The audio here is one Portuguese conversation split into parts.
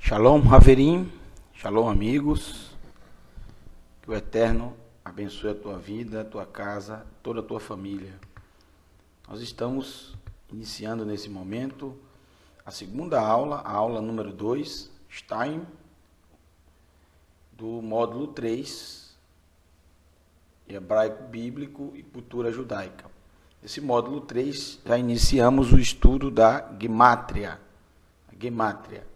Shalom, Haverim, Shalom, amigos, que o Eterno abençoe a tua vida, a tua casa, toda a tua família. Nós estamos iniciando nesse momento a segunda aula, a aula número 2, Stein, do módulo 3, Hebraico Bíblico e Cultura Judaica. Nesse módulo 3, já iniciamos o estudo da Gemátria. A Gemátria,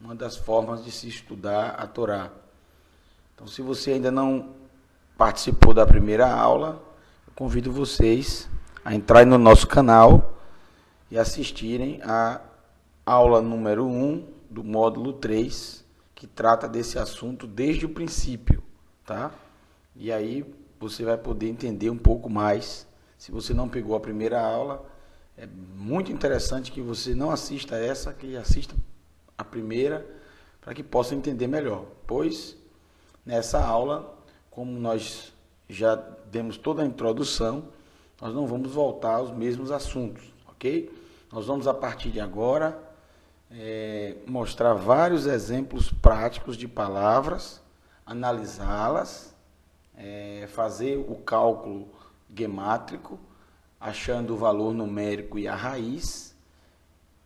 uma das formas de se estudar a Torá. Então, se você ainda não participou da primeira aula, eu convido vocês a entrarem no nosso canal e assistirem a aula número 1 do módulo 3, que trata desse assunto desde o princípio, tá? E aí você vai poder entender um pouco mais. Se você não pegou a primeira aula, é muito interessante que você não assista essa, que assista a primeira, para que possa entender melhor. Pois, nessa aula, como nós já demos toda a introdução, nós não vamos voltar aos mesmos assuntos, ok? Nós vamos, a partir de agora, mostrar vários exemplos práticos de palavras, analisá-las, fazer o cálculo gemátrico, achando o valor numérico e a raiz,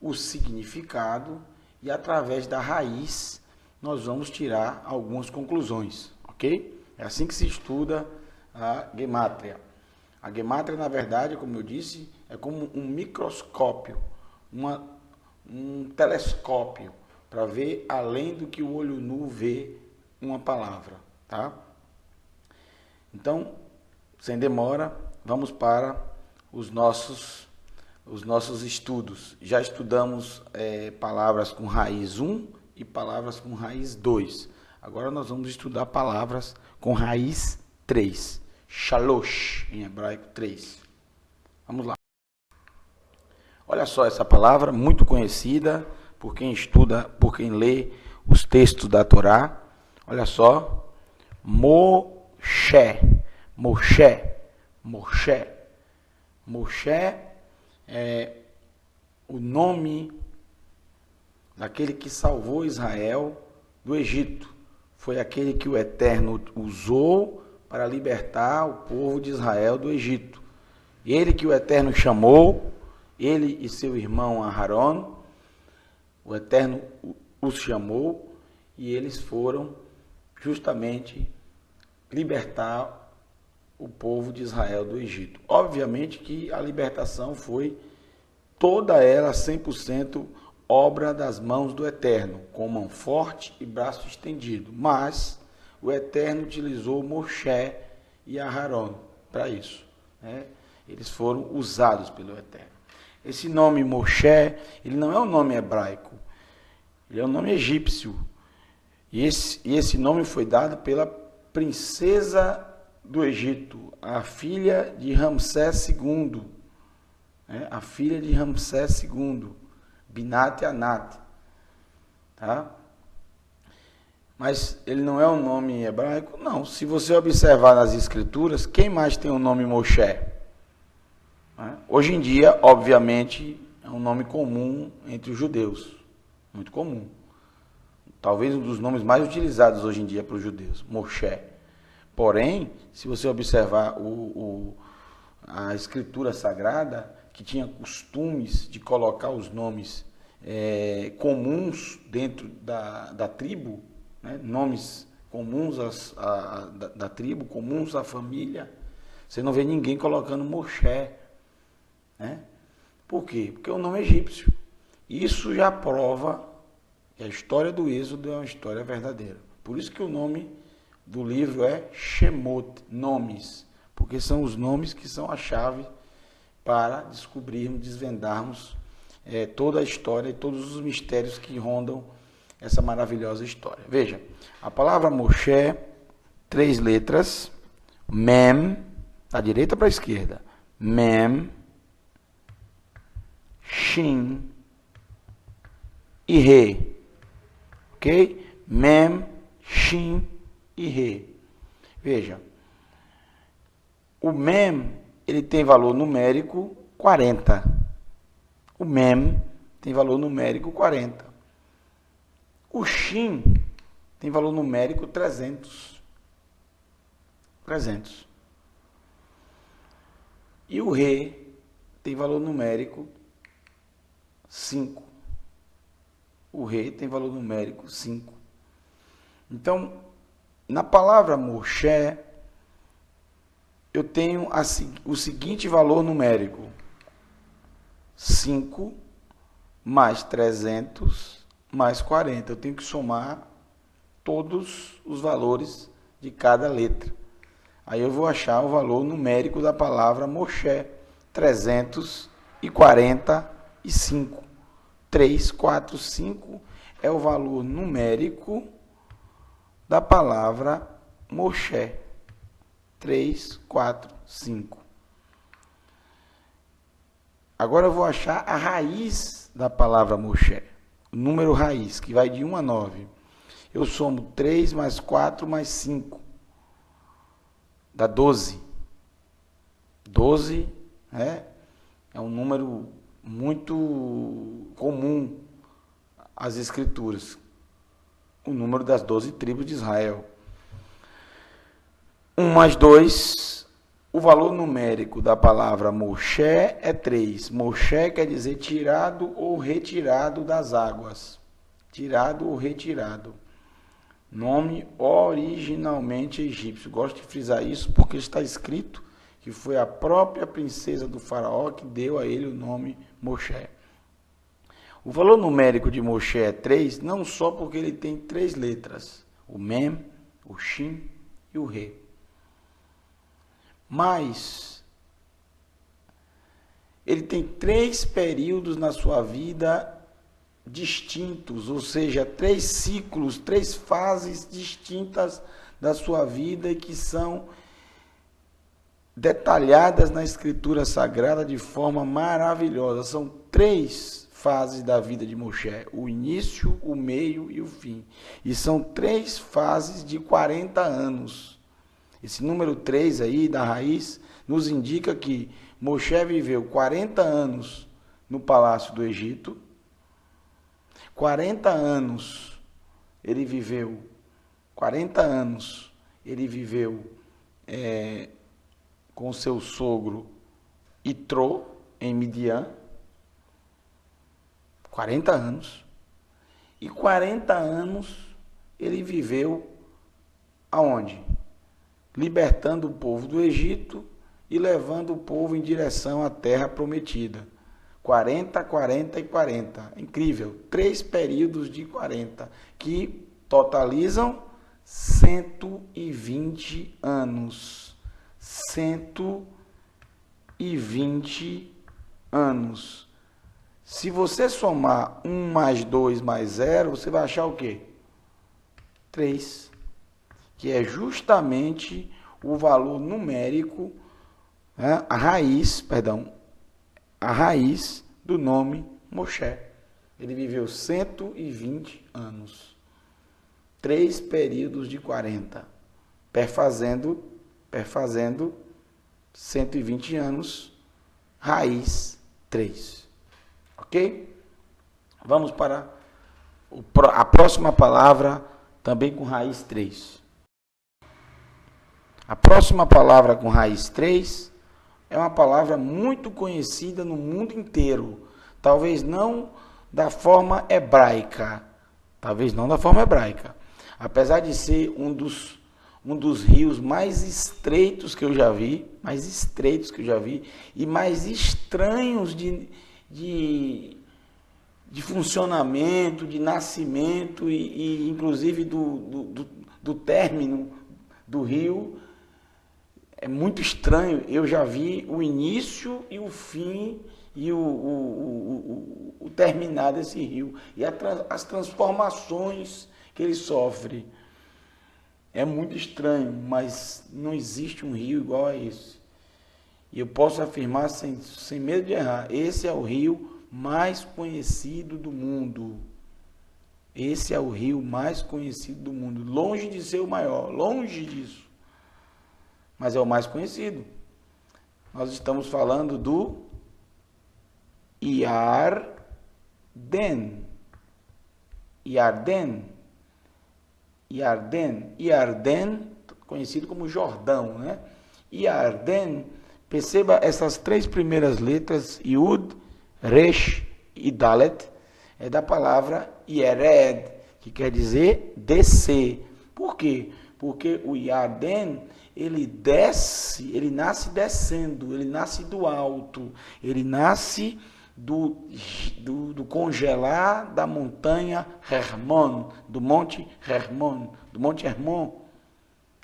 o significado, e através da raiz nós vamos tirar algumas conclusões, ok? É assim que se estuda a gemátria. A gemátria, na verdade, como eu disse, é como um microscópio, um telescópio, para ver além do que o olho nu vê uma palavra, tá? Então, sem demora, vamos para os nossos estudos. Já estudamos palavras com raiz 1 e palavras com raiz 2. Agora nós vamos estudar palavras com raiz 3. Shalosh, em hebraico 3. Vamos lá. Olha só essa palavra, muito conhecida por quem estuda, por quem lê os textos da Torá. Olha só. Moshe. Moshe. Moshe. Moshe é o nome daquele que salvou Israel do Egito. Foi aquele que o Eterno usou para libertar o povo de Israel do Egito. Ele que o Eterno chamou, ele e seu irmão Aharon, o Eterno os chamou e eles foram justamente libertar o povo de Israel do Egito. Obviamente que a libertação foi toda ela 100% obra das mãos do Eterno, com mão forte e braço estendido. Mas o Eterno utilizou Moshe e Aharon para isso, né? Eles foram usados pelo Eterno. Esse nome Moshe, ele não é um nome hebraico, ele é um nome egípcio. E esse nome foi dado pela princesa do Egito, a filha de Ramsés II, a filha de Ramsés II, Binat Anat, tá? Mas ele não é um nome hebraico? Não. Se você observar nas escrituras, quem mais tem o nome Moshe? Hoje em dia, obviamente, é um nome comum entre os judeus, muito comum. Talvez um dos nomes mais utilizados hoje em dia para os judeus, Moshe. Porém, se você observar a escritura sagrada, que tinha costumes de colocar os nomes comuns dentro da tribo, né? Nomes comuns da tribo, comuns à família, você não vê ninguém colocando Moshe, né? Por quê? Porque é um nome egípcio. Isso já prova que a história do Êxodo é uma história verdadeira. Por isso que o nome do livro é Shemot, nomes, porque são os nomes que são a chave para descobrirmos, desvendarmos toda a história e todos os mistérios que rondam essa maravilhosa história. Veja, a palavra Moshe, 3 letras, Mem, da direita para a esquerda, Mem, Shin e Re, ok? Mem, Shin e Re. Veja, o Mem, ele tem valor numérico 40. O Mem tem valor numérico 40. O Shin tem valor numérico 300. 300. E o Re tem valor numérico 5. O Re tem valor numérico 5. Então, na palavra Moshe, eu tenho o seguinte valor numérico: 5 mais 300 mais 40. Eu tenho que somar todos os valores de cada letra. Aí eu vou achar o valor numérico da palavra Moshe, 345. 345 é o valor numérico da palavra Moshe. 345. Agora eu vou achar a raiz da palavra Moshe, o número raiz, que vai de 1 a 9. Eu somo 3 mais 4 mais 5. Dá 12. 12 é um número muito comum às escrituras. O número das 12 tribos de Israel. 1 mais 2, o valor numérico da palavra Moshe é 3. Moshe quer dizer tirado ou retirado das águas. Tirado ou retirado. Nome originalmente egípcio. Gosto de frisar isso porque está escrito que foi a própria princesa do faraó que deu a ele o nome Moshe. O valor numérico de Moshe é 3, não só porque ele tem 3 letras, o Mem, o Shin e o Re. Mas ele tem 3 períodos na sua vida distintos, ou seja, 3 ciclos, 3 fases distintas da sua vida que são detalhadas na Escritura Sagrada de forma maravilhosa. São 3 fases da vida de Moshe: o início, o meio e o fim. E são 3 fases de 40 anos. Esse número 3 aí, da raiz, nos indica que Moshe viveu 40 anos no palácio do Egito, 40 anos ele viveu com seu sogro Itrô, em Midian, 40 anos, e 40 anos ele viveu aonde? Libertando o povo do Egito e levando o povo em direção à terra prometida. 40, 40 e 40. Incrível. 3 períodos de 40, que totalizam 120 anos. 120 anos. Se você somar 1 mais 2 mais 0, você vai achar o quê? 3. Que é justamente o valor numérico, a raiz do nome Moshe. Ele viveu 120 anos, 3 períodos de 40, perfazendo 120 anos, raiz 3. Ok? Vamos para a próxima palavra, também com raiz 3. A próxima palavra com raiz 3 é uma palavra muito conhecida no mundo inteiro. Talvez não da forma hebraica. Apesar de ser um dos rios mais estreitos que eu já vi, e mais estranhos de funcionamento, de nascimento e inclusive do término do rio. É muito estranho. Eu já vi o início e o fim e o terminar desse rio. E as transformações que ele sofre. É muito estranho, mas não existe um rio igual a esse. E eu posso afirmar sem medo de errar, esse é o rio mais conhecido do mundo. Esse é o rio mais conhecido do mundo. Longe de ser o maior, longe disso. Mas é o mais conhecido. Nós estamos falando do Iarden. Iarden. Yarden, conhecido como Jordão, né? Yarden, perceba essas três primeiras letras, Yud, Resh e Dalet, é da palavra Yered, que quer dizer descer. Por quê? Porque o Yarden, ele desce, ele nasce descendo, ele nasce do alto, ele nasce do congelar da montanha Hermon, do Monte Hermon,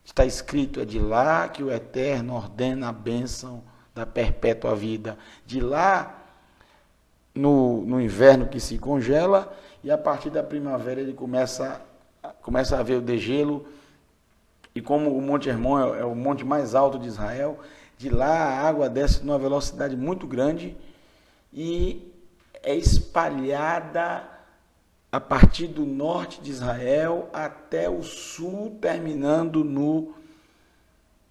Está escrito, é de lá que o Eterno ordena a bênção da perpétua vida. De lá, no inverno que se congela, e a partir da primavera ele começa a ver o degelo, e como o Monte Hermon é o monte mais alto de Israel, de lá a água desce numa velocidade muito grande e é espalhada a partir do norte de Israel até o sul, terminando no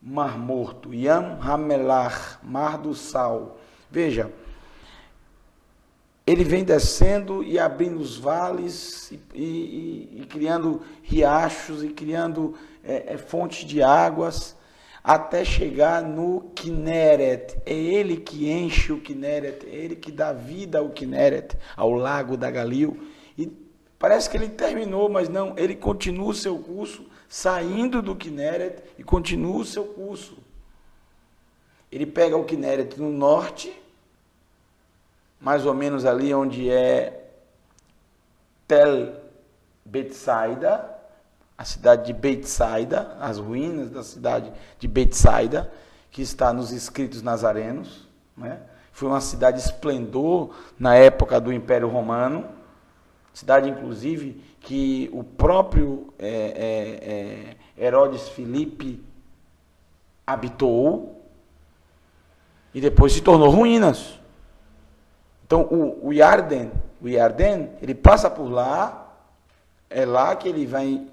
Mar Morto, Yam Hamelach, Mar do Sal. Veja, ele vem descendo e abrindo os vales e criando riachos e criando fontes de águas até chegar no Kinneret. É ele que enche o Kinneret, é ele que dá vida ao Kinneret, ao lago da Galil. E parece que ele terminou, mas não, ele continua o seu curso, saindo do Kinneret e continua o seu curso. Ele pega o Kinneret no norte, mais ou menos ali onde é Tel Betsaida, a cidade de Betsaida, as ruínas da cidade de Betsaida, que está nos escritos nazarenos, né? Foi uma cidade esplendor na época do Império Romano, cidade inclusive que o próprio Herodes Filipe habitou e depois se tornou ruínas. Então o Yarden, ele passa por lá, é lá que ele vai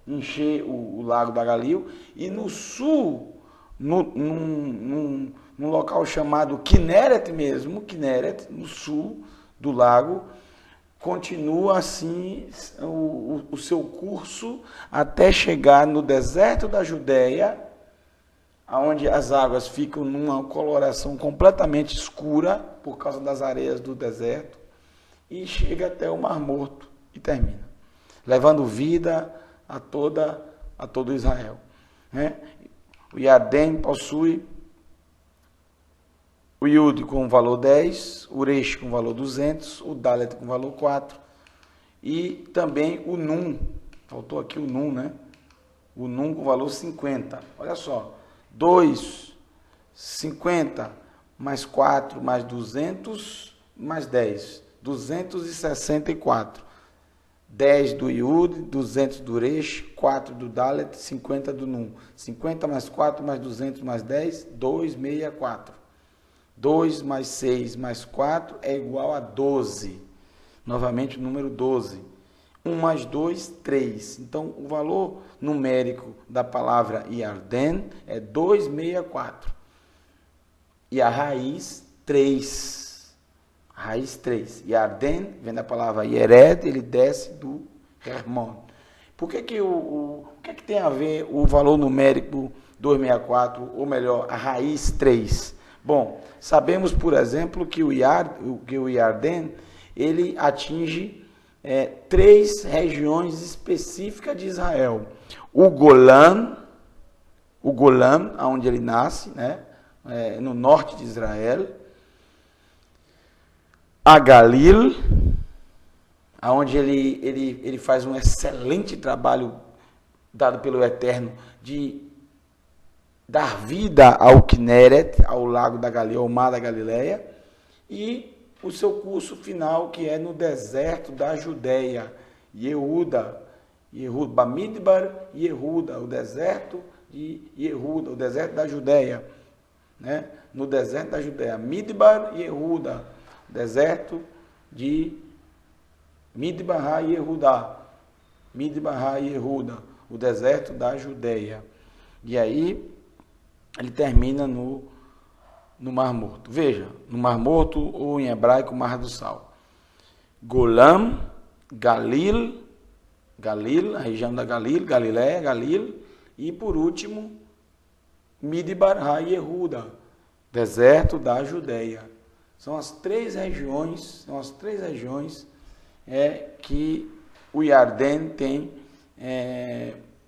encher o lago da Galil, e no sul, num local chamado Kinneret mesmo, Kinneret, no sul do lago, continua assim o seu curso até chegar no deserto da Judéia, onde as águas ficam numa coloração completamente escura por causa das areias do deserto, e chega até o Mar Morto e termina, levando vida a todo Israel, né? O Yarden possui o Yud com valor 10, o Resh com valor 200, o Dalet com valor 4, e também o Nun, faltou aqui o Nun, né? O Nun com valor 50, olha só, 2, 50, mais 4, mais 200, mais 10, 264. 10 do Yud, 200 do Resh, 4 do Dalet, 50 do Nun. 50 mais 4 mais 200 mais 10, 264. 2 mais 6 mais 4 é igual a 12. Novamente o número 12. 1 mais 2, 3. Então, o valor numérico da palavra Yarden é 264. E a raiz, 3. Raiz 3. Yarden vem da palavra Yered, ele desce do Hermon. Por que o que tem a ver o valor numérico 264, ou melhor, a raiz 3? Bom, sabemos, por exemplo, que o Yarden, ele atinge 3 regiões específicas de Israel. O Golã, onde ele nasce, né? No norte de Israel. A Galil, onde ele faz um excelente trabalho dado pelo Eterno de dar vida ao Kinneret, ao lago da Galil, ao mar da Galileia, e o seu curso final, que é no deserto da Judéia, Yehuda, Bamidbar e Yehuda, o deserto de Yehuda, o deserto da Judéia, né? No deserto da Judéia, Midbar e Yehuda, deserto de Midbar e Yehuda, o deserto da Judéia. E aí ele termina no Mar Morto. Veja, no Mar Morto, ou em hebraico, Mar do Sal. Golam, Galil, Galil, a região da Galil, Galiléia, Galil, e por último, Midbar HaYehuda, deserto da Judéia. São as três regiões que o Yarden tem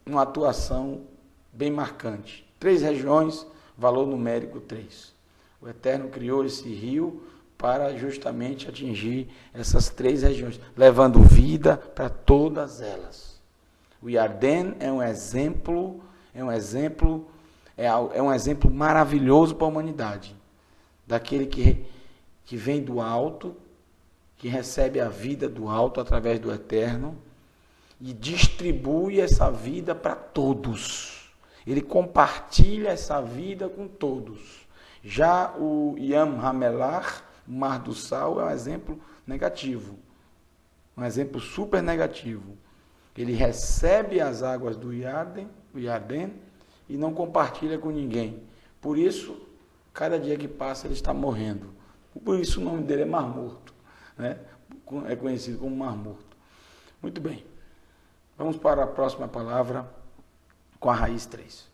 uma atuação bem marcante. 3 regiões, valor numérico 3. O Eterno criou esse rio para justamente atingir essas 3 regiões, levando vida para todas elas. O Yarden é um exemplo maravilhoso para a humanidade, daquele que vem do alto, que recebe a vida do alto através do Eterno e distribui essa vida para todos. Ele compartilha essa vida com todos. Já o Yam Hamelach, o Mar do Sal, é um exemplo negativo, um exemplo super negativo. Ele recebe as águas do Yarden, e não compartilha com ninguém. Por isso, cada dia que passa, ele está morrendo. Por isso o nome dele é Mar Morto, né? É conhecido como Mar Morto. Muito bem. Vamos para a próxima palavra com a raiz 3.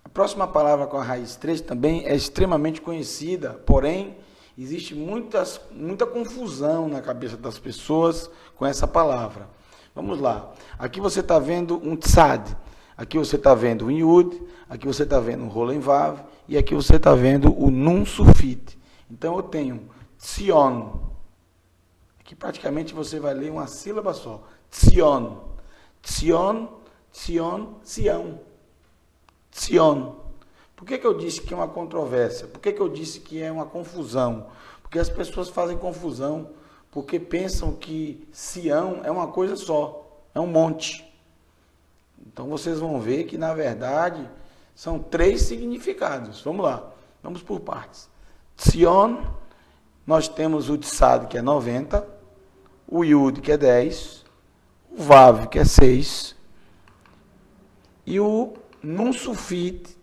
A próxima palavra com a raiz 3 também é extremamente conhecida, porém, existe muita confusão na cabeça das pessoas com essa palavra. Vamos lá. Aqui você está vendo um tzad, aqui você está vendo um yud, aqui você está vendo um rolen vav, e aqui você está vendo o nun sufit. Então eu tenho tzion. Aqui praticamente você vai ler uma sílaba só. Tzion. Tzion, Tzion, Sião. Tzion. Por que eu disse que é uma controvérsia? Por que eu disse que é uma confusão? Porque as pessoas fazem confusão, porque pensam que Sião é uma coisa só, é um monte. Então vocês vão ver que, na verdade, são 3 significados. Vamos lá, vamos por partes. Tzion, nós temos o Tzad, que é 90, o Yud, que é 10, o Vav, que é 6, e o Nun Sufit,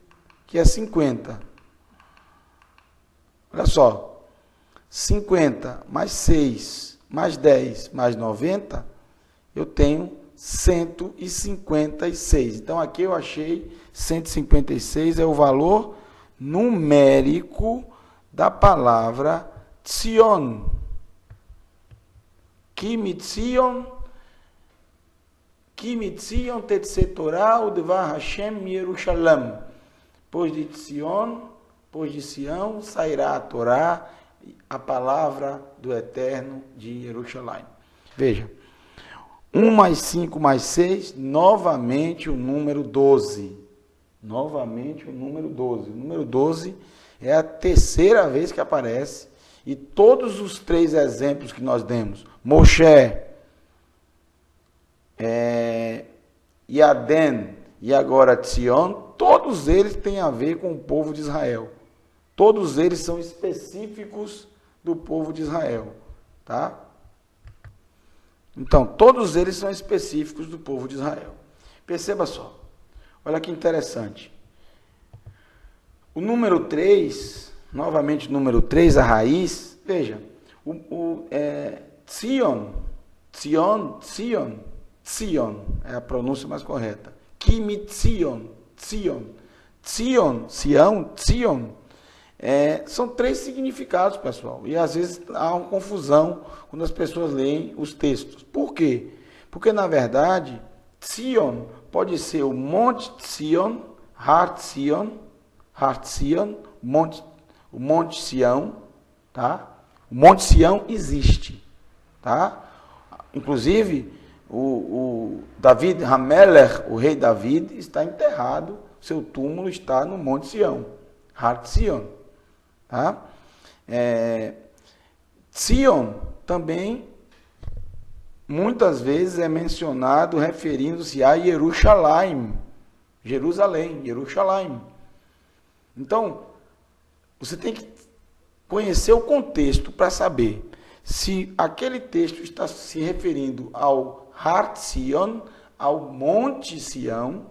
que é 50. Olha só, 50 mais 6, mais 10, mais 90, eu tenho 156. Então, aqui eu achei 156 é o valor numérico da palavra Tzion. Kimitzion tetsetorá udvar Hashem Yerushalayim. Pois de Sião sairá a Torá, a palavra do Eterno de Jerusalém. Veja, 1 mais 5 mais 6, novamente o número 12. Novamente o número 12. O número 12 é a terceira vez que aparece, e todos os 3 exemplos que nós demos, Moshe, Yaden e agora Tzion, todos eles têm a ver com o povo de Israel. Todos eles são específicos do povo de Israel, tá? Então, todos eles são específicos do povo de Israel. Perceba só, olha que interessante. O número 3, novamente o número 3, a raiz, veja, Tzion é a pronúncia mais correta. Kimitzion, Sião, Tzion. São 3 significados, pessoal, e às vezes há uma confusão quando as pessoas leem os textos. Por quê? Porque, na verdade, Tzion pode ser o Monte Tzion, Har Tzion, o Monte Sião, tá? O Monte Sião existe, tá? Inclusive, o David Hamelech, o rei David, está enterrado, seu túmulo está no Monte Sião, Har Tzion. Tá? Tzion também muitas vezes é mencionado referindo-se a Jerusalém. Então, você tem que conhecer o contexto para saber se aquele texto está se referindo ao Har Tzion, ao Monte Sião,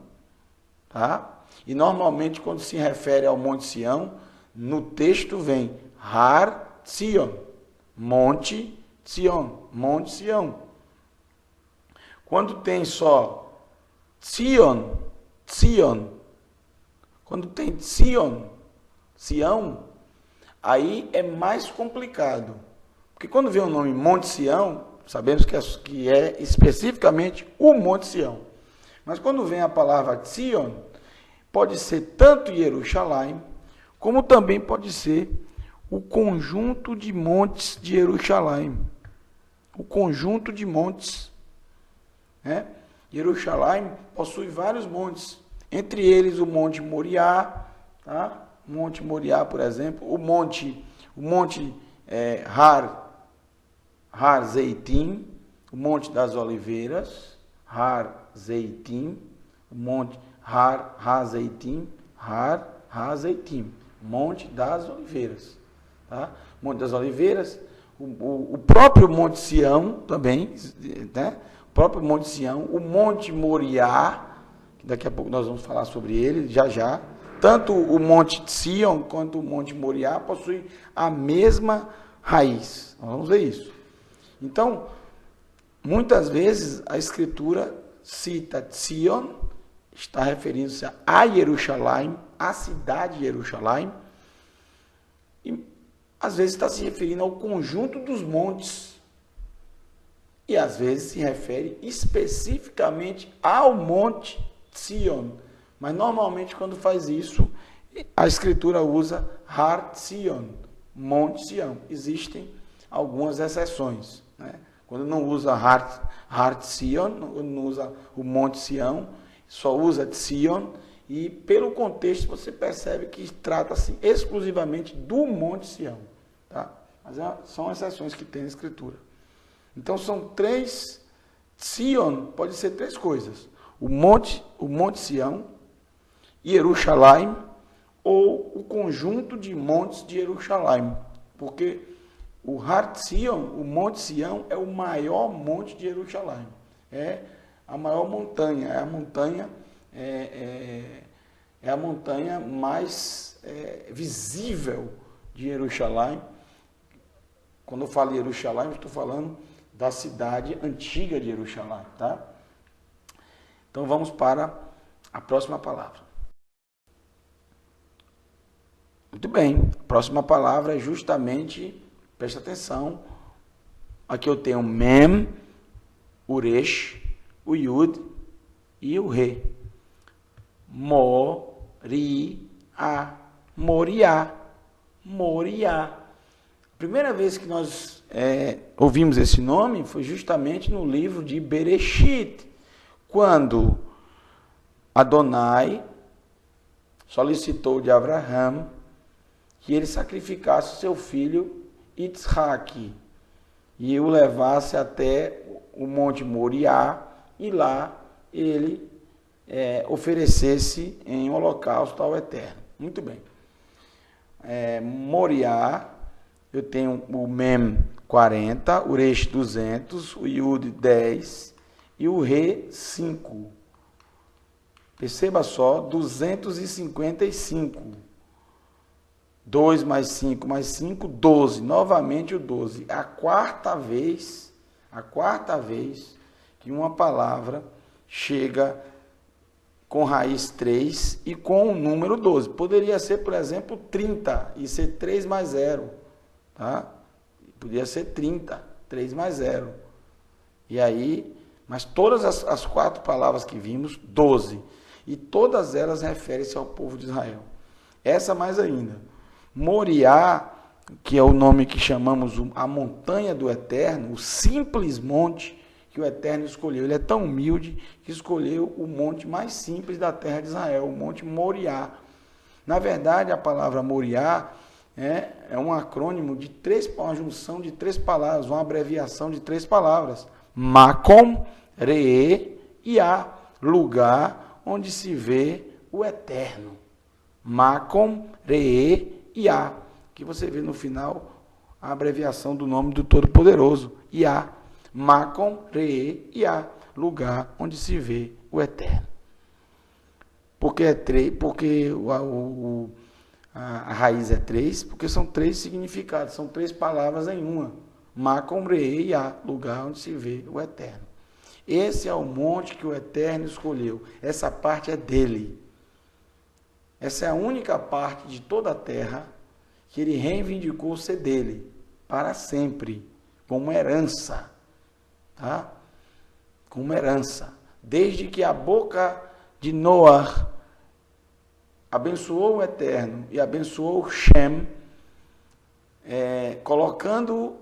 tá? E normalmente quando se refere ao Monte Sião, no texto vem Har Tzion, Monte Sião. Quando tem só Tzion, quando tem Sião, aí é mais complicado. Porque quando vem o nome Monte Sião, sabemos que é especificamente o Monte Sião. Mas quando vem a palavra Tzion, pode ser tanto Jerusalém, como também pode ser o conjunto de montes de Jerusalém. O conjunto de montes. Né? Jerusalém possui vários montes. Entre eles o Monte Moriá, tá? Monte Moriá, por exemplo, o Monte Har Zeitim, o Monte das Oliveiras, Har Zeitim, o Monte Har Zeitim, Monte das Oliveiras, tá? Monte das Oliveiras, o próprio Monte Sião também, né? O próprio Monte Sião, o Monte Moriá, que daqui a pouco nós vamos falar sobre ele, já. Tanto o Monte Sião quanto o Monte Moriá possuem a mesma raiz. Nós vamos ver isso. Então, muitas vezes a Escritura cita Tzion, está referindo-se a Jerusalém, a cidade de Jerusalém, e às vezes está se referindo ao conjunto dos montes, e às vezes se refere especificamente ao Monte Tzion, mas normalmente quando faz isso, a Escritura usa Har Tzion, Monte Sião. Existem algumas exceções, né? Quando não usa Har Tzion, não usa o Monte Sião, só usa Tzion, e pelo contexto você percebe que trata-se exclusivamente do Monte Sião, tá? Mas são exceções que tem na Escritura. Então são três, Tzion pode ser três coisas: o Monte Sião, Jerusalém, ou o conjunto de montes de Jerusalém, porque o Har Tzion, o Monte Sião, é o maior monte de Jerusalém, é a maior montanha, é a montanha mais visível de Jerusalém. Quando eu falo Jerusalém, eu estou falando da cidade antiga de Jerusalém, tá? Então vamos para a próxima palavra. Muito bem, a próxima palavra é justamente, presta atenção, aqui eu tenho Mem, o Resh, o Yud e o Re. Moriá. A primeira vez que nós ouvimos esse nome foi justamente no livro de Bereshit, quando Adonai solicitou de Abraham que ele sacrificasse o seu filho Yitzhak e o levasse até o Monte Moriá, e lá ele oferecesse em holocausto ao Eterno. Muito bem. Moriá, eu tenho o Mem 40, o Resh 200, o Yud 10 e o Re 5. Perceba só, 255. 2 mais 5 mais 5, 12. Novamente o 12. A quarta vez que uma palavra chega com raiz 3 e com o número 12. Poderia ser, por exemplo, 30 e ser 3 mais 0. Tá? Podia ser 30, 3 mais 0. E aí, mas todas as quatro palavras que vimos, 12. E todas elas referem-se ao povo de Israel. Essa mais ainda. Moriá, que é o nome que chamamos a montanha do Eterno, o simples monte que o Eterno escolheu. Ele é tão humilde que escolheu o monte mais simples da terra de Israel, o Monte Moriá. Na verdade, a palavra Moriá é um acrônimo de uma junção de três palavras, uma abreviação de três palavras. Makom, Re, Iá, lugar onde se vê o Eterno. Makom, Re, Iá, que você vê no final a abreviação do nome do Todo-Poderoso, Iá, Makom, Re, Iá, lugar onde se vê o Eterno. Porque a raiz é 3, porque são 3 significados, são 3 palavras em uma. Makom, Re, Iá, lugar onde se vê o Eterno. Esse é o monte que o Eterno escolheu. Essa parte é dele. Essa é a única parte de toda a terra que ele reivindicou ser dele, para sempre, como herança. Tá? Como herança. Desde que a boca de Noé abençoou o Eterno e abençoou Shem, colocando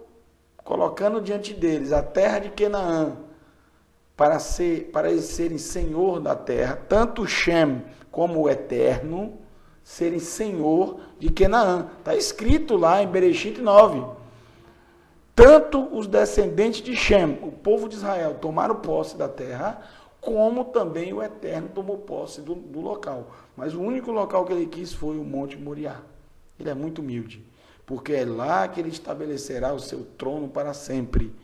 diante deles a terra de Canaã, para eles serem senhor da terra, tanto Shem como o Eterno serem senhor de Canaã. Está escrito lá em Bereshit 9. Tanto os descendentes de Shem, o povo de Israel, tomaram posse da terra, como também o Eterno tomou posse do local. Mas o único local que ele quis foi o Monte Moriá. Ele é muito humilde, porque é lá que ele estabelecerá o seu trono para sempre.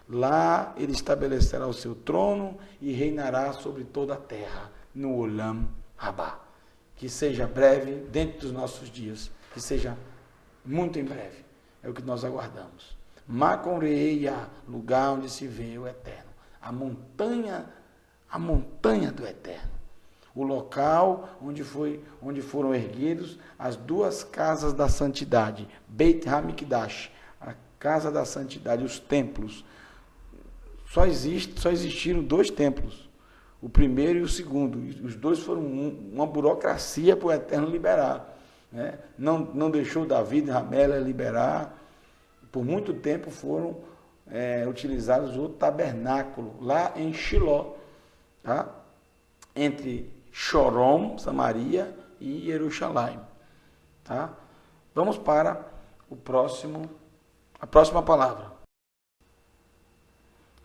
Lá ele estabelecerá o seu trono e reinará sobre toda a terra, no Olam Rabá. Que seja breve, dentro dos nossos dias, que seja muito em breve. É o que nós aguardamos. Maconreia, lugar onde se vê o Eterno. A montanha do Eterno. O local onde foram erguidos as duas casas da santidade. Beit HaMikdash, a casa da santidade, os templos. Só existiram 2 templos, o primeiro e o segundo. Os 2 foram uma burocracia para o Eterno liberar. Né? Não deixou Davi e Ramela liberar. Por muito tempo foram utilizados o tabernáculo, lá em Shiló, tá? Entre Chorom, Samaria e Jerusalém. Tá? Vamos para a próxima palavra.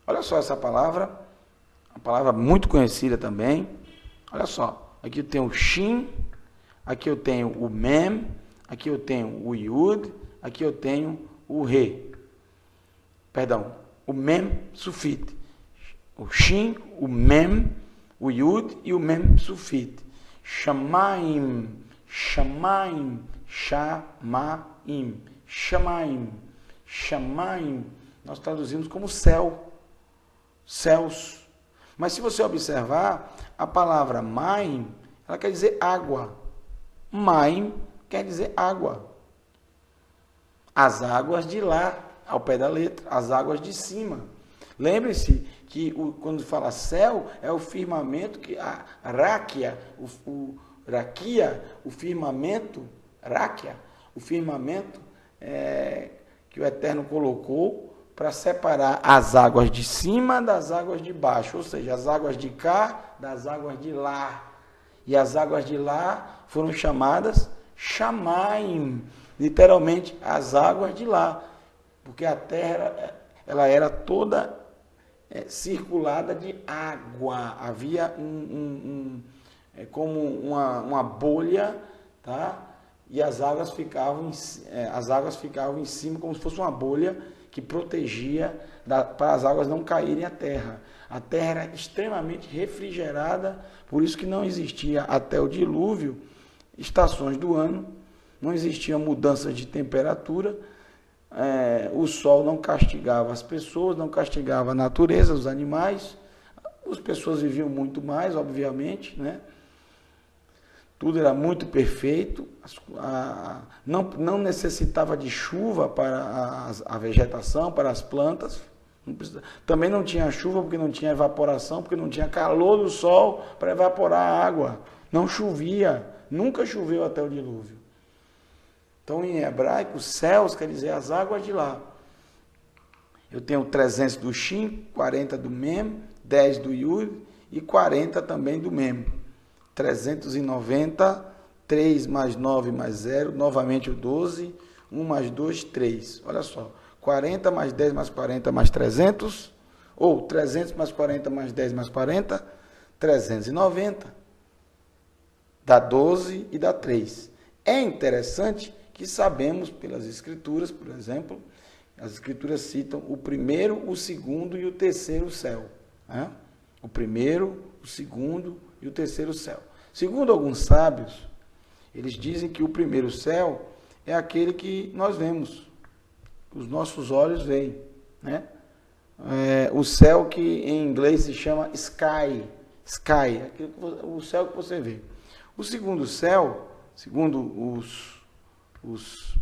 Olha só essa palavra, uma palavra muito conhecida também. Olha só, aqui eu tenho o Shin, aqui eu tenho o Mem, aqui eu tenho o Yud, aqui eu tenho o Re. Perdão, o Mem Sufit. O Shin, o Mem, o Yud e o Mem Sufit. Shamaim, Shamaim, Shamaim, Shamaim, Shamaim. Nós traduzimos como céu. Céus. Mas se você observar, a palavra Maim, ela quer dizer água. Maim quer dizer água. As águas de lá, ao pé da letra, as águas de cima. Lembre-se que quando fala céu, é o firmamento que a Ráquia, o firmamento, Ráquia, o firmamento que o Eterno colocou para separar as águas de cima das águas de baixo, ou seja, as águas de cá das águas de lá. E as águas de lá foram chamadas Shamaim, literalmente as águas de lá, porque a terra ela era toda circulada de água, havia como uma bolha, tá? E as águas ficavam em cima como se fosse uma bolha que protegia para as águas não caírem à terra. A terra era extremamente refrigerada, por isso que não existia até o dilúvio estações do ano, não existia mudanças de temperatura, o sol não castigava as pessoas, não castigava a natureza, os animais, as pessoas viviam muito mais, obviamente, né? Tudo era muito perfeito, não necessitava de chuva para a vegetação, para as plantas. Também não tinha chuva porque não tinha evaporação, porque não tinha calor do sol para evaporar a água. Não chovia, nunca choveu até o dilúvio. Então, em hebraico, céus quer dizer as águas de lá. Eu tenho 300 do Shin, 40 do Mem, 10 do Yud e 40 também do Mem. 390, 3 mais 9 mais 0, novamente o 12, 1 mais 2, 3. Olha só, 40 mais 10 mais 40 mais 300, ou 300 mais 40 mais 10 mais 40, 390. Dá 12 e dá 3. É interessante que sabemos pelas escrituras, por exemplo, as escrituras citam o primeiro, o segundo e o terceiro céu. Né? O primeiro, o segundo e o terceiro céu. Segundo alguns sábios, eles dizem que o primeiro céu é aquele que nós vemos, os nossos olhos veem, né? o céu que em inglês se chama sky, o céu que você vê. O segundo céu, segundo os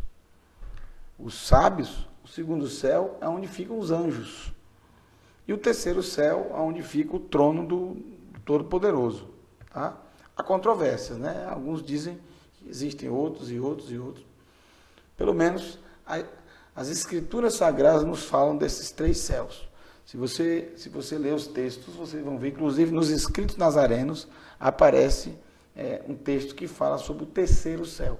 sábios, o segundo céu é onde ficam os anjos. E o terceiro céu é onde fica o trono do Todo-Poderoso. Tá? Há controvérsias, né? Alguns dizem que existem outros e outros e outros. Pelo menos as escrituras sagradas nos falam desses três céus. Se você ler os textos, vocês vão ver, inclusive nos escritos nazarenos, aparece um texto que fala sobre o terceiro céu.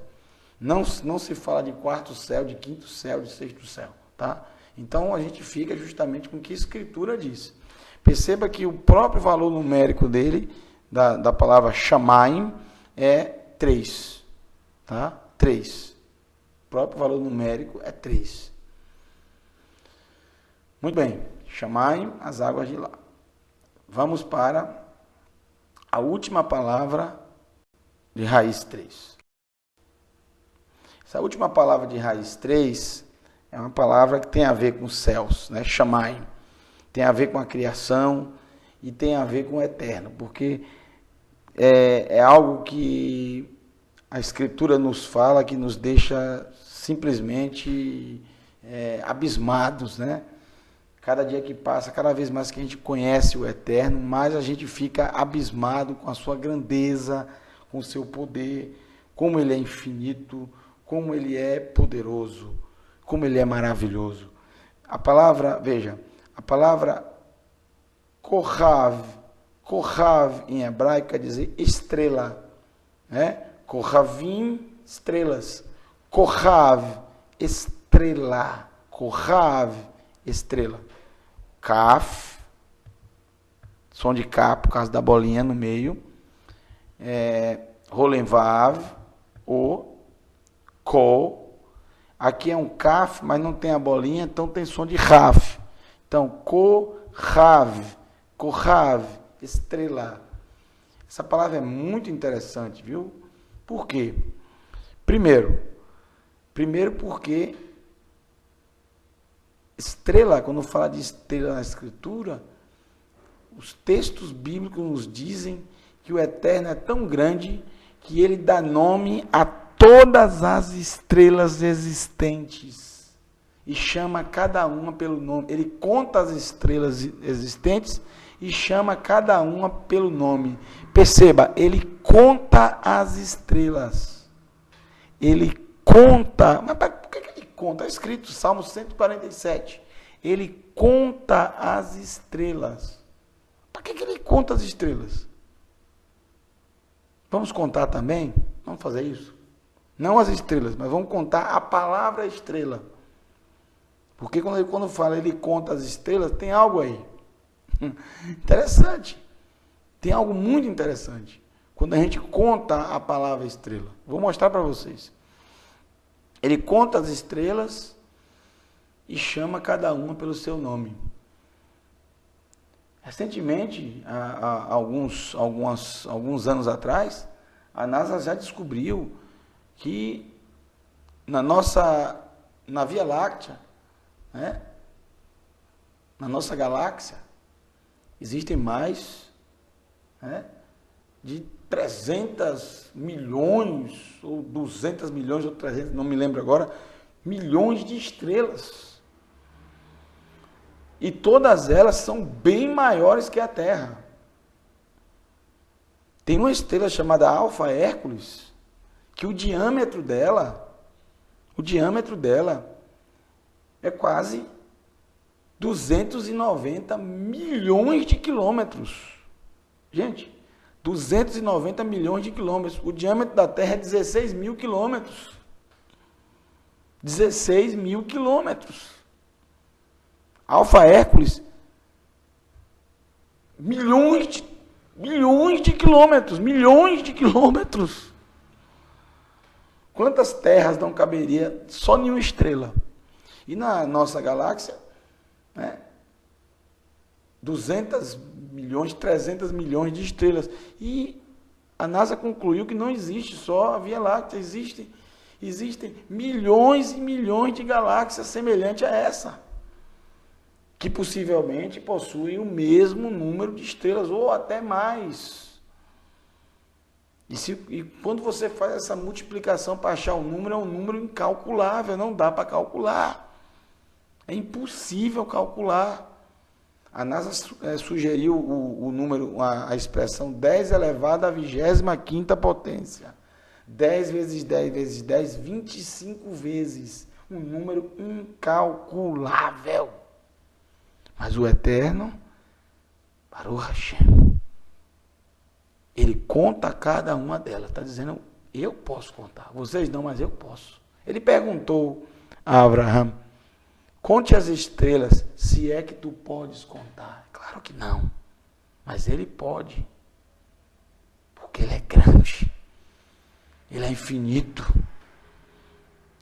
Não se fala de quarto céu, de quinto céu, de sexto céu. Tá? Então, a gente fica justamente com o que a Escritura diz. Perceba que o próprio valor numérico dele, da palavra Shamayim, é 3. Tá? 3. O próprio valor numérico é 3. Muito bem. Shamayim, as águas de lá. Vamos para a última palavra de raiz 3. Essa última palavra de raiz 3 é uma palavra que tem a ver com os céus, né? Shamayim. Tem a ver com a criação e tem a ver com o eterno, porque é algo que a Escritura nos fala, que nos deixa simplesmente abismados, né? Cada dia que passa, cada vez mais que a gente conhece o eterno, mais a gente fica abismado com a sua grandeza, com o seu poder, como ele é infinito, como ele é poderoso, como ele é maravilhoso. A palavra, veja, a palavra Kohav em hebraico quer dizer estrela, né? Kohavim, estrelas. Kohav, estrela. Kohav, estrela. Kaf, som de K por causa da bolinha no meio. Rolenvav, o, Ko. Aqui é um Kaf, mas não tem a bolinha, então tem som de Raf. Então, Kohav, estrela. Essa palavra é muito interessante, viu? Por quê? Primeiro porque estrela, quando fala de estrela na Escritura, os textos bíblicos nos dizem que o Eterno é tão grande que ele dá nome a todas as estrelas existentes e chama cada uma pelo nome. Ele conta as estrelas existentes e chama cada uma pelo nome. Perceba, ele conta as estrelas. Ele conta. Mas por que ele conta? Está escrito, Salmo 147. Ele conta as estrelas. Para que ele conta as estrelas? Vamos contar também? Vamos fazer isso? Não as estrelas, mas vamos contar a palavra estrela. Porque quando fala ele conta as estrelas, tem algo aí. Interessante. Tem algo muito interessante. Quando a gente conta a palavra estrela. Vou mostrar para vocês. Ele conta as estrelas e chama cada uma pelo seu nome. Recentemente, há alguns anos atrás, a NASA já descobriu que na Via Láctea, né, na nossa galáxia, existem mais, né, de 300 milhões, ou 200 milhões, ou 300, não me lembro agora, milhões de estrelas. E todas elas são bem maiores que a Terra. Tem uma estrela chamada Alfa Hércules, que o diâmetro dela é quase 290 milhões de quilômetros. Gente, 290 milhões de quilômetros. O diâmetro da Terra é 16 mil quilômetros. 16 mil quilômetros. Alfa Hércules, milhões de quilômetros. Quantas terras não caberia só em uma estrela? E na nossa galáxia, né, 200 milhões, 300 milhões de estrelas. E a NASA concluiu que não existe só a Via Láctea, existem milhões e milhões de galáxias semelhantes a essa. que possivelmente possuem o mesmo número de estrelas, ou até mais. E quando você faz essa multiplicação para achar o número, é um número incalculável, não dá para calcular. É impossível calcular. A NASA sugeriu o número, a expressão 10 elevado à 25ª potência. 10 vezes 10 vezes 10, 25 vezes. Um número incalculável. Mas o Eterno, Baruch Hashem, ele conta cada uma delas. Está dizendo, eu posso contar. Vocês não, mas eu posso. Ele perguntou a Abraão, conte as estrelas, se é que tu podes contar. Claro que não. Mas ele pode. Porque ele é grande. Ele é infinito.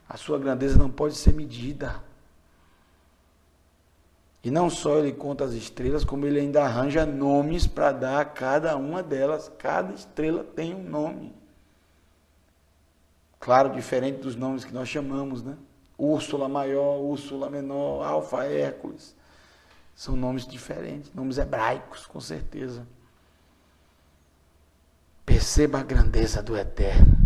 A sua grandeza não pode ser medida. E não só ele conta as estrelas, como ele ainda arranja nomes para dar a cada uma delas. Cada estrela tem um nome. Claro, diferente dos nomes que nós chamamos, né? Úrsula maior, Úrsula menor, Alfa, Hércules. São nomes diferentes, nomes hebraicos, com certeza. Perceba a grandeza do Eterno.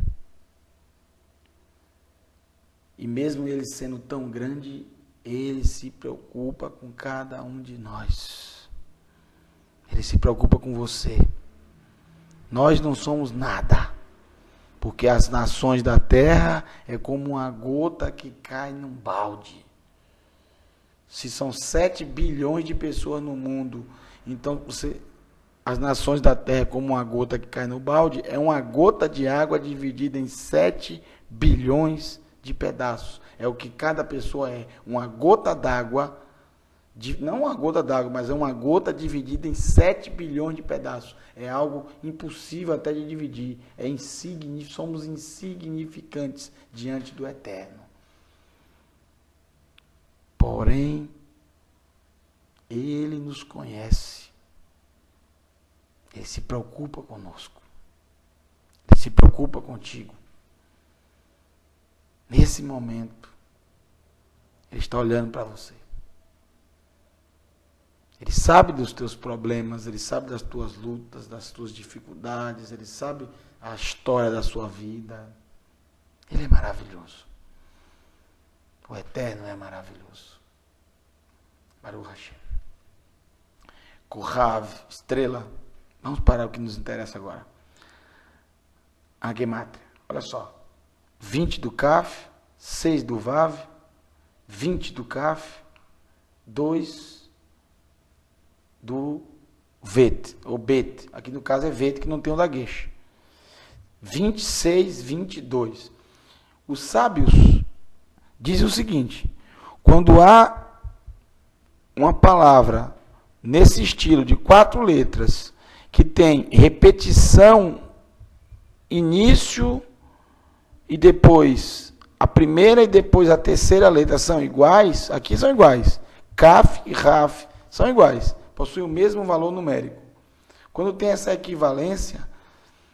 E mesmo ele sendo tão grande, ele se preocupa com cada um de nós. Ele se preocupa com você. Nós não somos nada. Porque as nações da terra é como uma gota que cai num balde. Se são 7 bilhões de pessoas no mundo, então as nações da terra é como uma gota que cai no balde, é uma gota de água dividida em 7 bilhões de pedaços. É o que cada pessoa é. Uma gota d'água, não uma gota d'água, mas é uma gota dividida em 7 bilhões de pedaços. É algo impossível até de dividir. Somos insignificantes diante do Eterno. Porém, Ele nos conhece. Ele se preocupa conosco. Ele se preocupa contigo. Nesse momento, Ele está olhando para você. Ele sabe dos teus problemas, Ele sabe das tuas lutas, das tuas dificuldades, Ele sabe a história da sua vida. Ele é maravilhoso. O Eterno é maravilhoso. Baruch Hashem. Kohav, estrela. Vamos para o que nos interessa agora. A Gemátria. Olha só. 20 do Kaf, 6 do Vav, 20 do Kaf, 2 do Vet, ou Bet. Aqui no caso é Vet, que não tem o da Gesh. 26, 22. Os sábios dizem o seguinte: quando há uma palavra nesse estilo de 4 letras, que tem repetição, início e depois a primeira e depois a terceira letra são iguais, aqui são iguais. Kaf e Raf são iguais. Possui o mesmo valor numérico. Quando tem essa equivalência,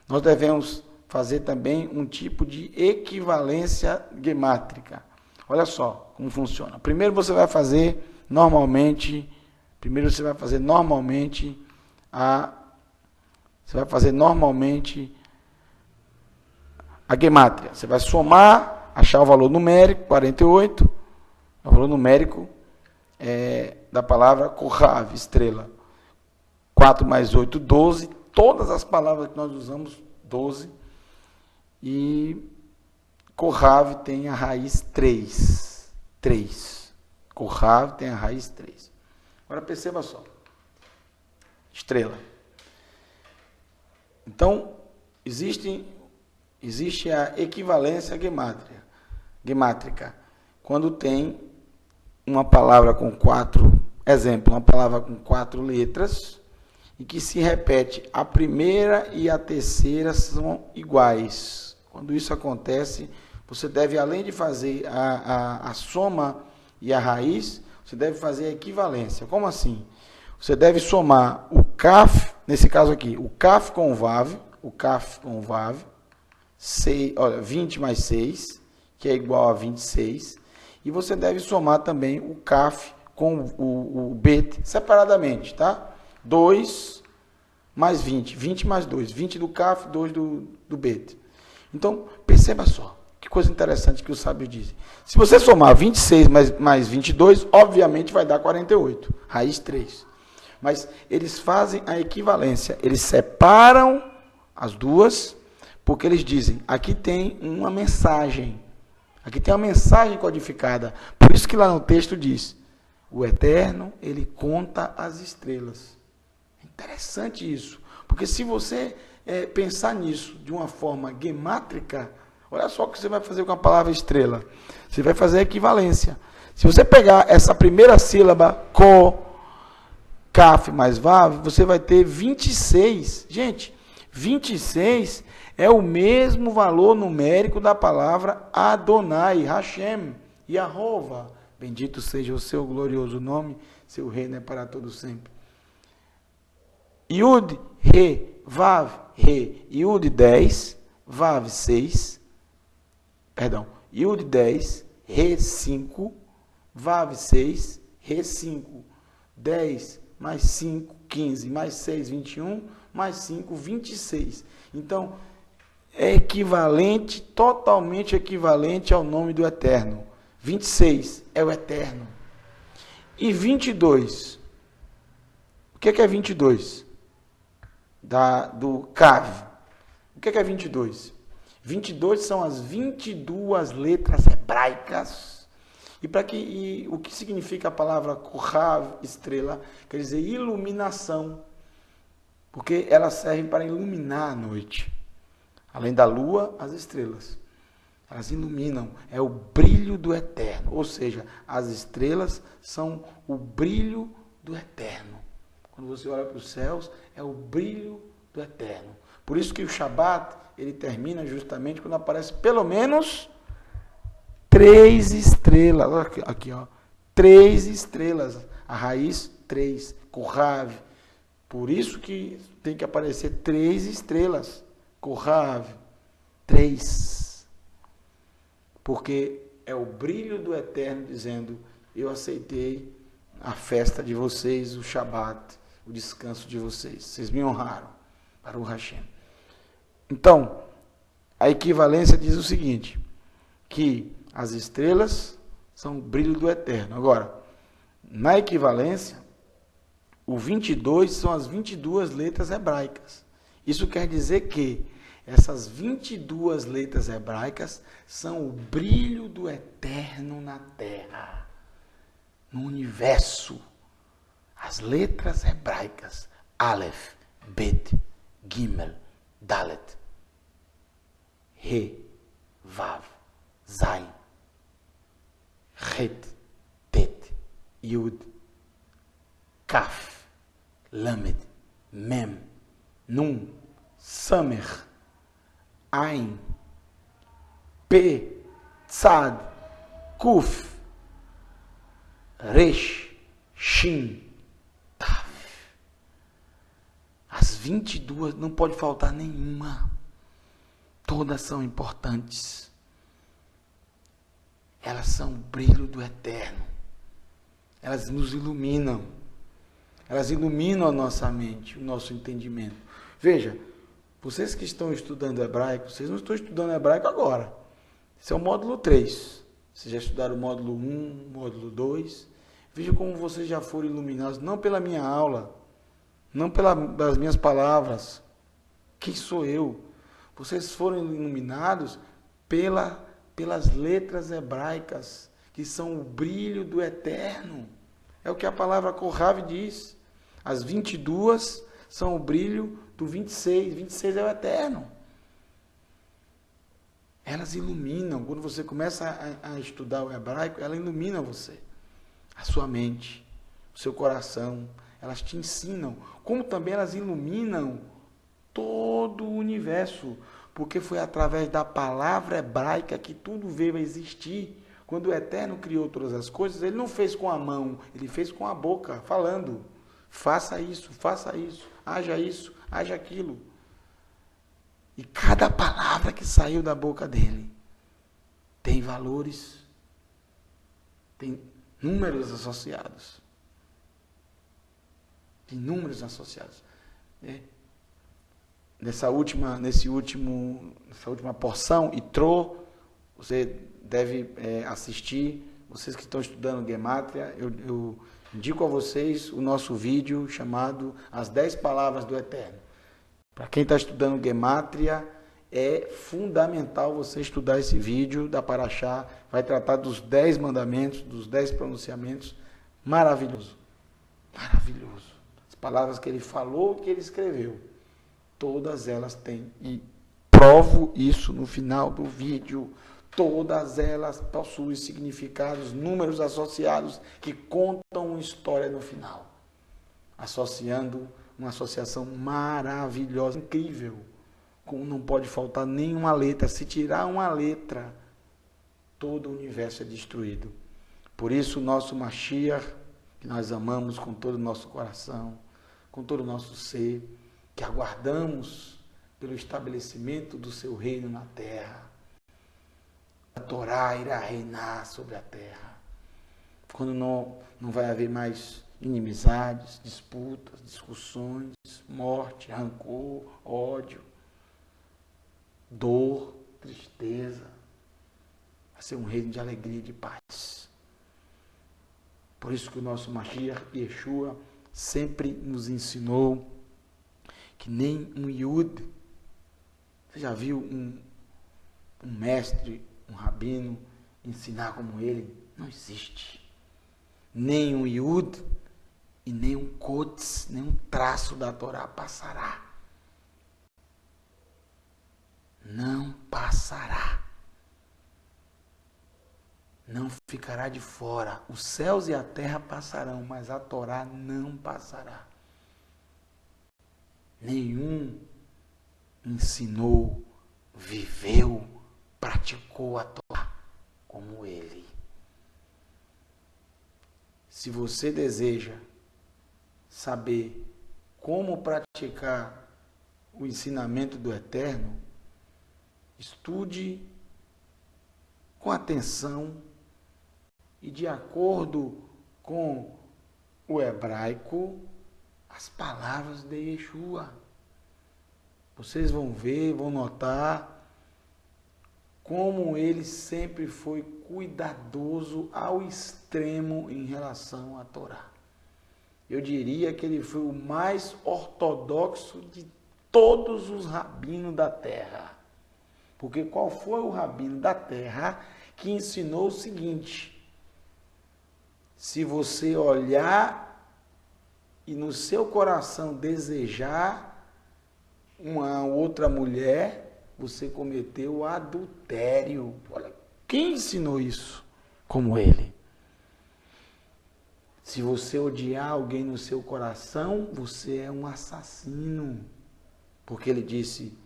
nós devemos fazer também um tipo de equivalência gemátrica. Olha só como funciona. Primeiro você vai fazer normalmente a gemátria. Você vai somar, achar o valor numérico, 48, o valor numérico da palavra Kohav, estrela. 4 mais 8, 12. Todas as palavras que nós usamos, 12. E Kohav tem a raiz 3. 3. Kohav tem a raiz 3. Agora perceba só. Estrela. Então, existe a equivalência gemátrica. Quando tem uma palavra com 4, uma palavra com 4 letras, e que se repete, a primeira e a terceira são iguais. Quando isso acontece, você deve, além de fazer a soma e a raiz, você deve fazer a equivalência. Como assim? Você deve somar o Kaf, nesse caso aqui, o Kaf com o Vav, 20 mais 6, que é igual a 26, e você deve somar também o Kaf com o bet separadamente, tá? 2 mais 20, 20 mais 2, 20 do CAF, 2 do bet. Então, perceba só, que coisa interessante que os sábios dizem. Se você somar 26 mais 22, obviamente vai dar 48, raiz 3. Mas eles fazem a equivalência, eles separam as duas, porque eles dizem, aqui tem uma mensagem, aqui tem uma mensagem codificada. Por isso que lá no texto diz, o Eterno, ele conta as estrelas. É interessante isso, porque se você pensar nisso de uma forma gemátrica, olha só o que você vai fazer com a palavra estrela. Você vai fazer a equivalência. Se você pegar essa primeira sílaba, ko, kaf mais vav, você vai ter 26. Gente, 26 é o mesmo valor numérico da palavra Adonai, Hashem, Yahovah. Bendito seja o seu glorioso nome, seu reino é para todo sempre. Yud, Re, Vav, Re, Yud 10, Vav 6, perdão, Yud 10, Re 5, Vav 6, Re 5, 10 mais 5, 15, mais 6, 21, mais 5, 26. Então, é equivalente, totalmente equivalente ao nome do Eterno. 26 é o Eterno. E 22, o que é 22? Do Cav. O que é 22? 22 são as 22 letras hebraicas. E o que significa a palavra Kohav, estrela? Quer dizer iluminação. Porque elas servem para iluminar a noite. Além da lua, as estrelas. Elas iluminam, é o brilho do Eterno. Ou seja, as estrelas são o brilho do Eterno. Quando você olha para os céus, é o brilho do Eterno. Por isso que o Shabat, ele termina justamente quando aparece pelo menos 3 estrelas. Olha aqui, ó. 3 estrelas. A raiz, 3. Kohav. Por isso que tem que aparecer 3 estrelas. Kohav. 3. Porque é o brilho do Eterno dizendo, eu aceitei a festa de vocês, o Shabat, o descanso de vocês. Vocês me honraram para o Hashem. Então, a equivalência diz o seguinte, que as estrelas são o brilho do Eterno. Agora, na equivalência, o 22 são as 22 letras hebraicas. Isso quer dizer que essas 22 letras hebraicas são o brilho do Eterno na Terra, no universo. As letras hebraicas, Aleph, Bet, Gimel, Dalet, He, Vav, Zain, Het, Tet, Yud, Kaf, Lamed, Mem, Nun, Samer, Ain, P, Tzad, Kuf, Resh, Shin, Taf. As 22, não pode faltar nenhuma. Todas são importantes. Elas são o brilho do Eterno. Elas nos iluminam. Elas iluminam a nossa mente, o nosso entendimento. Veja, vocês que estão estudando hebraico, vocês não estão estudando hebraico agora. Esse é o módulo 3. Vocês já estudaram o módulo 1, módulo 2. Veja como vocês já foram iluminados, não pela minha aula, não pelas minhas palavras. Quem sou eu? Vocês foram iluminados pelas letras hebraicas, que são o brilho do Eterno. É o que a palavra Kohav diz. As 22 são o brilho do 26. 26 é o Eterno. Elas iluminam. Quando você começa a estudar o hebraico, ela ilumina você. A sua mente, o seu coração. Elas te ensinam. Como também elas iluminam todo o universo. Porque foi através da palavra hebraica que tudo veio a existir. Quando o Eterno criou todas as coisas, ele não fez com a mão, ele fez com a boca, falando. Faça isso, haja aquilo. E cada palavra que saiu da boca dele tem valores, números associados. Tem números associados. Nessa última porção, Itrô, você deve assistir. Vocês que estão estudando Gematria, eu indico a vocês o nosso vídeo chamado As 10 Palavras do Eterno. Para quem está estudando Gematria, é fundamental você estudar esse vídeo da Paraxá. Vai tratar dos 10 mandamentos, dos 10 pronunciamentos. Maravilhoso. Maravilhoso. As palavras que ele falou, que ele escreveu, todas elas têm. E provo isso no final do vídeo. Todas elas possuem significados, números associados que contam uma história no final. Associando uma associação maravilhosa, incrível. Como não pode faltar nenhuma letra. Se tirar uma letra, todo o universo é destruído. Por isso, o nosso Mashiach, que nós amamos com todo o nosso coração, com todo o nosso ser, que aguardamos pelo estabelecimento do seu reino na terra. A Torá irá reinar sobre a terra. Quando não vai haver mais inimizades, disputas, discussões, morte, rancor, ódio, dor, tristeza. Vai ser um reino de alegria e de paz. Por isso que o nosso Mashiach, Yeshua, sempre nos ensinou que nem um Yud. Você já viu um mestre, um rabino, ensinar como ele? Não existe. Nem um Yud e nem um Kodes, nem um traço da Torá passará. Não passará. Não ficará de fora. Os céus e a terra passarão, mas a Torá não passará. Nenhum ensinou, viveu, praticou a Torá como ele. Se você deseja saber como praticar o ensinamento do Eterno, estude com atenção e de acordo com o hebraico, as palavras de Yeshua. Vocês vão ver, vão notar como ele sempre foi cuidadoso ao extremo em relação à Torá. Eu diria que ele foi o mais ortodoxo de todos os rabinos da terra. Porque qual foi o rabino da terra que ensinou o seguinte: se você olhar e no seu coração desejar uma outra mulher, você cometeu adultério. Olha, quem ensinou isso como ele? Se você odiar alguém no seu coração, você é um assassino. Porque ele disse,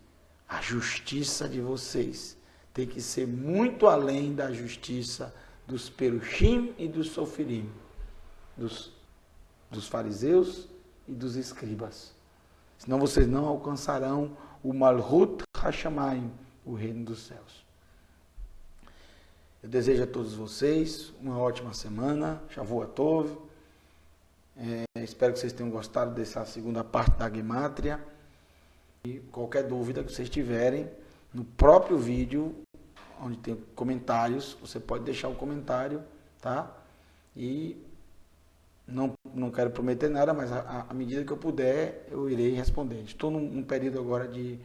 a justiça de vocês tem que ser muito além da justiça dos perushim e dos sofirim, dos fariseus e dos escribas. Senão vocês não alcançarão o Malhut Hashamayim, o reino dos céus. Eu desejo a todos vocês uma ótima semana. Shavua Tov. Espero que vocês tenham gostado dessa segunda parte da Gematria. E qualquer dúvida que vocês tiverem, no próprio vídeo, onde tem comentários, você pode deixar um comentário, tá? E não quero prometer nada, mas à medida que eu puder, eu irei responder. Estou num período agora de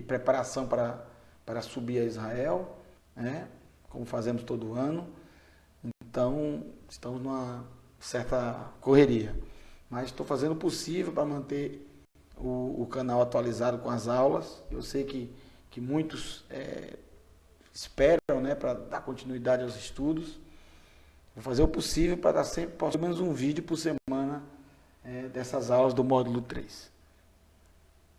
preparação para subir a Israel, né? Como fazemos todo ano. Então, estamos numa certa correria. Mas estou fazendo o possível para manter o canal atualizado com as aulas. Eu sei que muitos esperam, né, para dar continuidade aos estudos. Vou fazer o possível para dar sempre, pelo menos um vídeo por semana dessas aulas do módulo 3.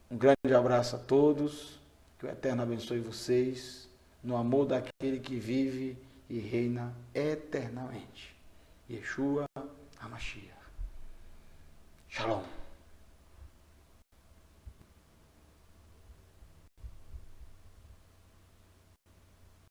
Um grande abraço a todos, que o Eterno abençoe vocês, no amor daquele que vive e reina eternamente. Yeshua HaMashiach. Shalom.